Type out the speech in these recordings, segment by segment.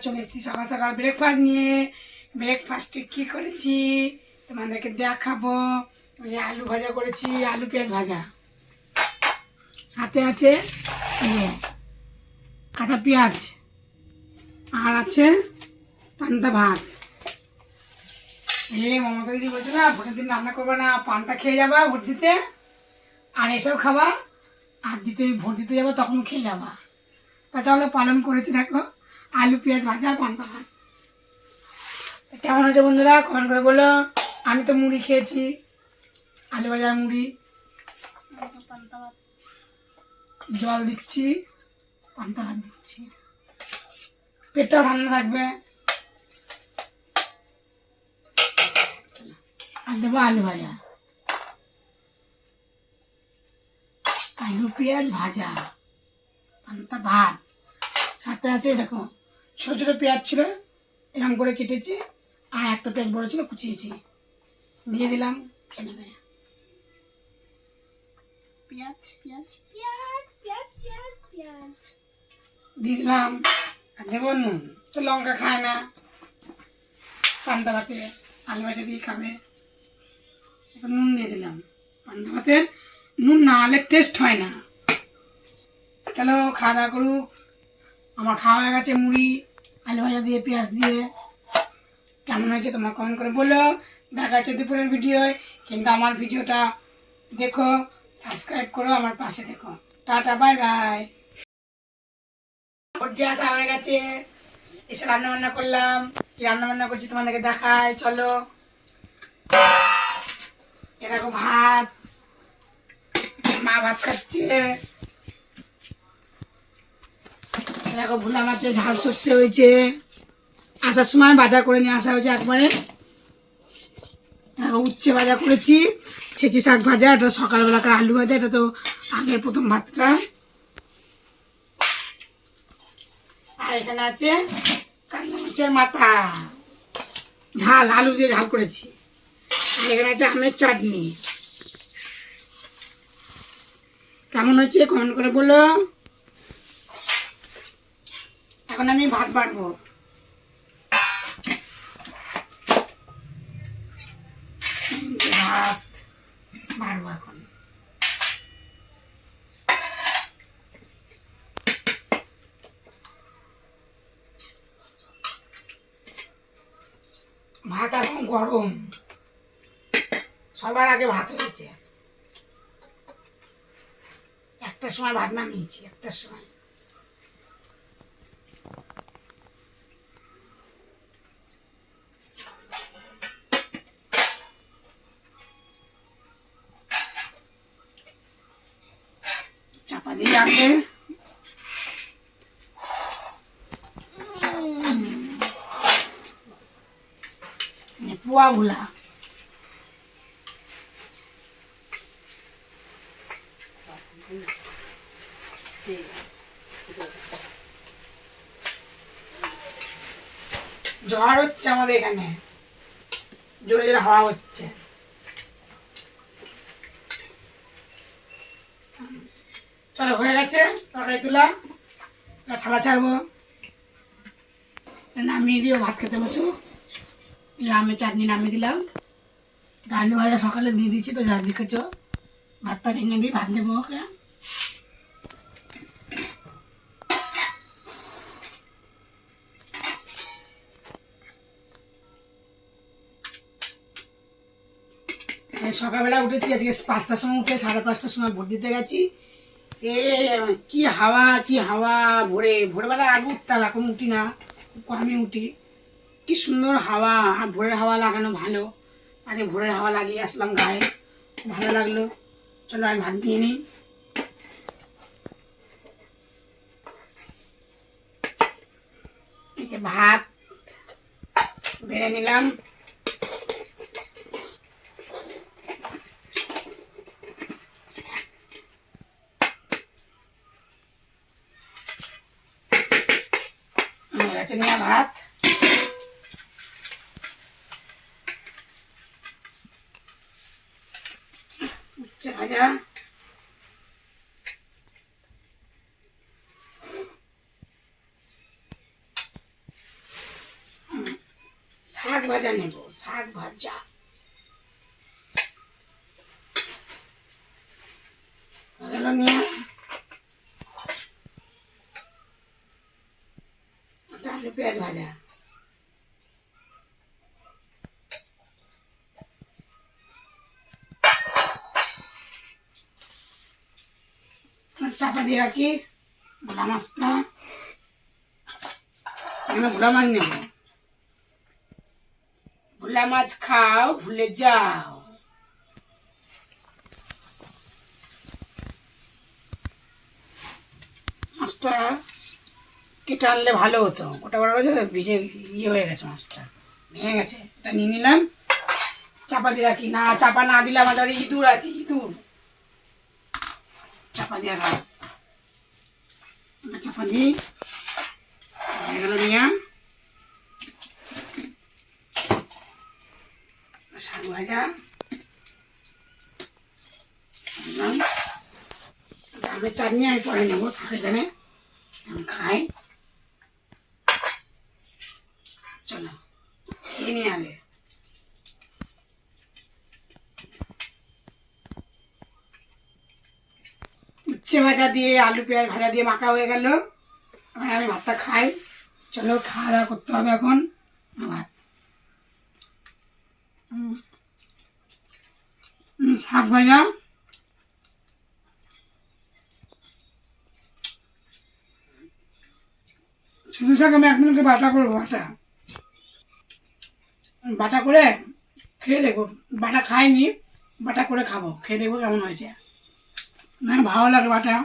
চলে এসেছি সকাল সকাল ব্রেকফাস্ট নিয়ে। ব্রেকফাস্টে কী করেছি তোমাদেরকে দেখাবো। যে আলু ভাজা করেছি, আলু পেঁয়াজ ভাজা, সাথে আছে কাঁচা পেঁয়াজ, আর আছে পান্তা ভাত। মমতা দিদি বলছে না ভোটের দিন রান্না করবে না, পান্তা খেয়ে যাবা ভোট দিতে, আর এসব খাবা, আর ভোট দিতে যাবো তখন খেয়ে যাবা। তা চলো পালন করেছি, দেখো আলু পেঁয়াজ ভাজা আর পান্তা ভাত। কেমন হয়েছে বন্ধুরা কমেন্ট করে বলো। আমি তো মুড়ি খেয়েছি, আলু ভাজার মুড়ি, জল দিচ্ছি, পান্তা ভাত দিচ্ছি, পেটটাও ঠান্ডা থাকবে। আর দেবো আলু ভাজা, আলু পেঁয়াজ ভাজা, পান্তা ভাত, সাথে আছে দেখো ছোটো ছোটো পেঁয়াজ ছিল এরকম করে কেটেছি, আর একটা পেঁয়াজ বড় ছিল কুচিয়েছি, দিয়ে দিলাম, খেয়ে নেবে। পেঁয়াজ পেঁয়াজ পেঁয়াজ পেঁয়াজ পেঁয়াজ পেঁয়াজ দিয়ে দিলাম। আর দেবো নুন, তো লঙ্কা খায় না, পান্তা ভাতে আলু ভাজা দিয়ে খাবে, এখন নুন দিয়ে দিলাম। পান্তা ভাতে নুন না হলে টেস্ট হয় না। চলো খাওয়া দাওয়া করুক। আমার খাওয়া হয়ে গেছে মুড়ি আলু ভাজা দিয়ে পেঁয়াজ দিয়ে। কেমন হয়েছে তোমরা কমেন্ট করে বলো। দেখা যাচ্ছে দুপুরের ভিডিওয়, কিন্তু আমার ভিডিওটা দেখো, সাবস্ক্রাইব করো, আমার পাশে দেখো। Tata bye bye. ভোট আসা হয়ে গেছে, এসে রান্নাবান্না করলাম। কি রান্নাবান্না করছি তোমাদেরকে দেখাই, চলো। এ দেখো ভাত, মা ভাত খাচ্ছে। দেখো ভোলা মাছের ঝাল সর্ষে হয়েছে, আসার সময় বাজার করে নিয়ে আসা হয়েছে একবারে। উচ্ছে ভাজা করেছি, ছেঁচি শাক ভাজা, এটা সকালবেলাকার আলু ভাজা, এটা তো আগের প্রথম ভাতটা। আর এখানে আছে কাঁচা মাছের মাথা, ঝাল আলু দিয়ে ঝাল করেছি। আর এখানে আছে আমের চাটনি। কেমন হচ্ছে কমেন্ট করে বলো। এখন আমি ভাত বাড়বো। ভাত বাড়বো এখন। ভাত এখন গরম, সবার আগে ভাত হয়েছে। একটার সময় ভাত নামিয়েছি, একটার সময়। চাপা দিয়ে আনবে। পোয়া ভুলা, ঝড় হচ্ছে আমাদের এখানে, জোরে জোরে হাওয়া হচ্ছে। চলো হয়ে গেছে তরকারি তুলা, থালা ছাড়বো, নামিয়ে দিও, ভাত খেতে বসো। আমের চাটনি নামিয়ে দিলাম, আলু ভাজা সকালে দিয়ে দিচ্ছি, তো যা দেখেছ। ভাতটা ভেঙে দিই, ভাত দেবো ওকে। সকালবেলা উঠেছি আজকে 5টার সময়, উঠে 5:30টার সময় ভোট দিতে গেছি। সে কি হাওয়া, কি হাওয়া। ভোরবেলা আগে উঠতাম, এখন উঠি না, কমই উঠি। কি সুন্দর হাওয়া, আর ভোরের হাওয়া লাগানো ভালো। আজকে ভোরের হাওয়া লাগিয়ে আসলাম গায়ে, ভালো লাগলো। চলো আমি ভাত দিয়ে নিই। ভাত বেড়ে নিলাম। নিয়ে ভাত, উচ্ছে ভাজা, শাক ভাজা নেব, শাক ভাজা। গেল নিয়ে আলু পেঁয়াজ ভাজা। চাপা দিয়ে রাখি ভোলা মাছটা। এখানে ভোলা মাছ নেব। ভোলা মাছ খাও ভুলে যাও। মাছটা কেটে আনলে ভালো হতো, ওটা করা হয়েছে ভিজে ইয়ে হয়ে গেছে, মাছটা ভেঙে গেছে। এটা নিয়ে নিলাম, চাপা দিয়ে রাখি। না চাপা না দিলে আমাদের ইঁদুর আছে, ইঁদুর। চাপা দিয়ে রাখ, চাপা দিই হয়ে গেল। নিয়ে শাক ভাজা আমের চাটনি আমি পরে নেবো, থাকে জানে আমি খাই। চলো খেয়ে নিয়ে আগে। উচ্ছে ভাজা দিয়ে আলু পেঁয়াজ ভাজা দিয়ে মাখা হয়ে গেল। এবার আমি ভাতটা খাই। চলো খাওয়া দাওয়া করতে হবে এখন। ভাত শাক ভাজা, শুধু শাক আমি একদিনকে বাটা করবো, বাটা করে খেয়ে দেখবো। বাটা খাইনি, বাটা করে খাবো, খেয়ে দেখবো কেমন হয়েছে। না ভালো লাগে বাটা।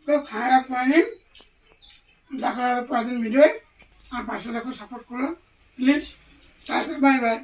তো খাওয়া করেনি, দেখা হবে পরের দিন ভিডিওয়। আর পাশে দেখো, সাপোর্ট করো প্লিজ। Bye bye.